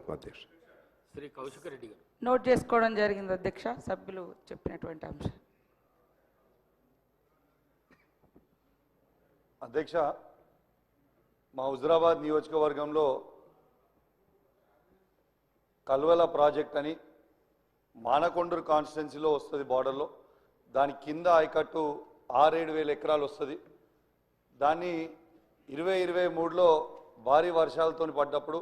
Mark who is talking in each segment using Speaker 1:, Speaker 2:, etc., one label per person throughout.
Speaker 1: కోరుతాం అధ్యక్ష.
Speaker 2: శ్రీ కౌశిక్ రెడ్డి గారు
Speaker 3: నోట్ చేసుకోవడం జరిగింది అధ్యక్ష, సభ్యులు చెప్పినటువంటి అంశం.
Speaker 4: అధ్యక్ష, మా హుజురాబాద్ నియోజకవర్గంలో కల్వల ప్రాజెక్ట్ అని మానకొండూరు కాన్స్టిట్యున్సీలో వస్తుంది, బార్డర్లో. దాని కింద ఆయకట్టు 6-7 ఎకరాలు వస్తుంది. దాన్ని 2023లో భారీ వర్షాలతో పడ్డప్పుడు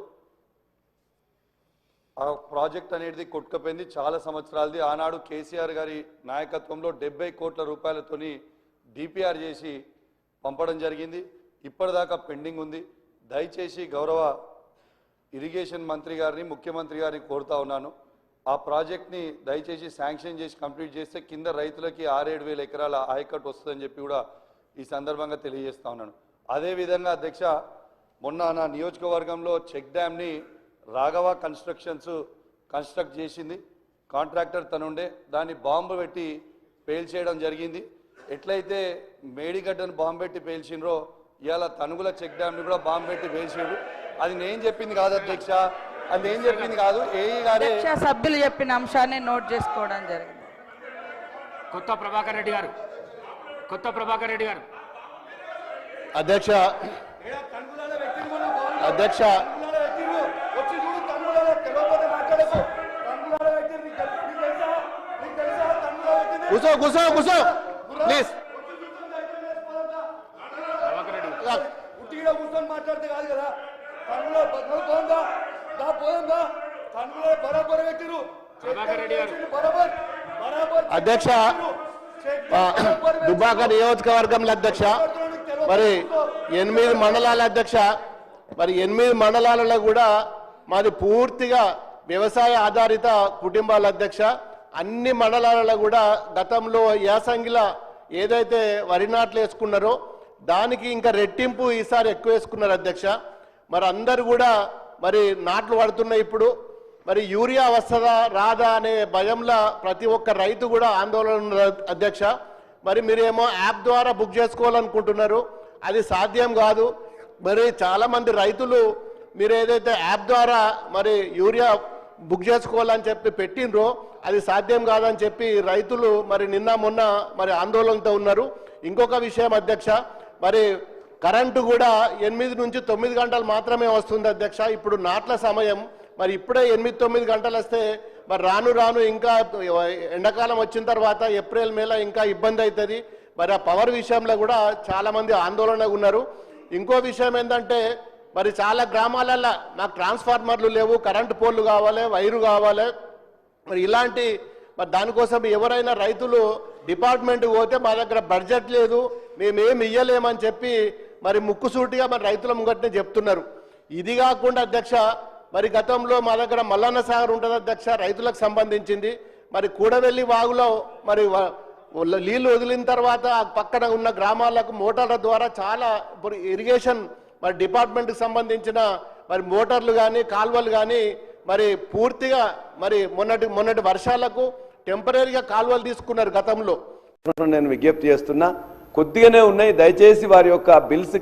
Speaker 4: ఆ ప్రాజెక్ట్ అనేది కొట్టుకుపోయింది. చాలా సంవత్సరాలది. ఆనాడు కేసీఆర్ గారి నాయకత్వంలో 70 కోట్ల రూపాయలతోని డిపిఆర్ చేసి పంపడం జరిగింది. ఇప్పటిదాకా పెండింగ్ ఉంది. దయచేసి గౌరవ ఇరిగేషన్ మంత్రి గారిని, ముఖ్యమంత్రి గారిని కోరుతా ఉన్నాను, ఆ ప్రాజెక్ట్ని దయచేసి శాంక్షన్ చేసి కంప్లీట్ చేస్తే కింద రైతులకి 6-7 ఎకరాల ఆయకట్టు వస్తుందని చెప్పి కూడా ఈ సందర్భంగా తెలియజేస్తా ఉన్నాను. అదేవిధంగా అధ్యక్ష, మొన్న నా నియోజకవర్గంలో చెక్ డ్యామ్ని రాఘవ కన్స్ట్రక్షన్స్ కన్స్ట్రక్ట్ చేసింది. కాంట్రాక్టర్ తనుండే దాన్ని బాంబు పెట్టి పేల్చేయడం జరిగింది. ఎట్లయితే మేడిగడ్డను బాంబు పెట్టి పేల్చిండ్రో ఇవాళ తనుగుల చెక్ డ్యామ్ని కూడా బాంబు పెట్టి పేల్చాడు. అది నేను చెప్పింది కాదు అధ్యక్ష, అది నేను చెప్పింది కాదు, ఏఈ గారే
Speaker 3: సభ్యులు చెప్పిన అంశాన్ని నోట్ చేసుకోవడం జరిగింది.
Speaker 2: కొత్త ప్రభాకర్ రెడ్డి గారు
Speaker 5: అధ్యక్ష అధ్యక్ష కూసో కూసో కూసో ప్లీజ్.
Speaker 4: కూర్చొని మాట్లాడితే కాదు కదా.
Speaker 5: అధ్యక్ష, దుబ్బాక నియోజకవర్గంలో అధ్యక్ష మరి 8 మండలాల అధ్యక్ష, మరి 8 మండలాలలో కూడా మాది పూర్తిగా వ్యవసాయ ఆధారిత కుటుంబాల అధ్యక్ష. అన్ని మండలాలలో కూడా గతంలో యాసంగిల ఏదైతే వరి నాట్లు వేసుకున్నారో దానికి ఇంకా రెట్టింపు ఈసారి ఎక్కువ వేసుకున్నారు అధ్యక్ష. మరి అందరు కూడా మరి నాట్లు పడుతున్నాయి. ఇప్పుడు మరి యూరియా వస్తుందా రాదా అనే భయంలో ప్రతి ఒక్క రైతు కూడా ఆందోళన ఉన్నారు అధ్యక్ష. మరి మీరేమో యాప్ ద్వారా బుక్ చేసుకోవాలనుకుంటున్నారు, అది సాధ్యం కాదు. మరి చాలామంది రైతులు మీరు ఏదైతే యాప్ ద్వారా మరి యూరియా బుక్ చేసుకోవాలని చెప్పి పెట్టినరో అది సాధ్యం కాదని చెప్పి రైతులు మరి నిన్న మొన్న మరి ఆందోళనతో ఉన్నారు. ఇంకొక విషయం అధ్యక్ష, మరి కరెంటు కూడా 8 నుంచి 9 గంటలు మాత్రమే వస్తుంది అధ్యక్ష. ఇప్పుడు నాట్ల సమయం, మరి ఇప్పుడే 8-9 గంటలు వస్తే మరి రాను రాను ఇంకా ఎండాకాలం వచ్చిన తర్వాత ఏప్రిల్ మేలో ఇంకా ఇబ్బంది అవుతుంది. మరి ఆ పవర్ విషయంలో కూడా చాలామంది ఆందోళనగా ఉన్నారు. ఇంకో విషయం ఏంటంటే మరి చాలా గ్రామాలలో నాకు ట్రాన్స్ఫార్మర్లు లేవు, కరెంటు పోల్లు కావాలి, వైరు కావాలి. మరి ఇలాంటి మరి దానికోసం ఎవరైనా రైతులు డిపార్ట్మెంట్కి పోతే మా దగ్గర బడ్జెట్ లేదు, మేమేమి ఇయ్యలేమని చెప్పి మరి ముక్కుసూటిగా మరి రైతుల ముంగట్నే చెప్తున్నారు. ఇది కాకుండా అధ్యక్ష, మరి గతంలో మా దగ్గర మల్లన్న సాగర్ ఉంటుంది అధ్యక్ష, రైతులకు సంబంధించింది. మరి కూడవెల్లి వాగులో మరి నీళ్లు వదిలిన తర్వాత పక్కన ఉన్న గ్రామాలకు మోటార్ల ద్వారా చాలా ఇరిగేషన్ మరి డిపార్ట్మెంట్కి సంబంధించిన మరి మోటార్లు కానీ కాల్వలు కానీ మరి పూర్తిగా మరి మొన్నటి వర్షాలకు టెంపరీగా కాల్వలు తీసుకున్నారు గతంలో.
Speaker 6: నేను విజ్ఞప్తి చేస్తున్నా, కొద్దిగానే ఉన్నాయి, దయచేసి వారి యొక్క బిల్స్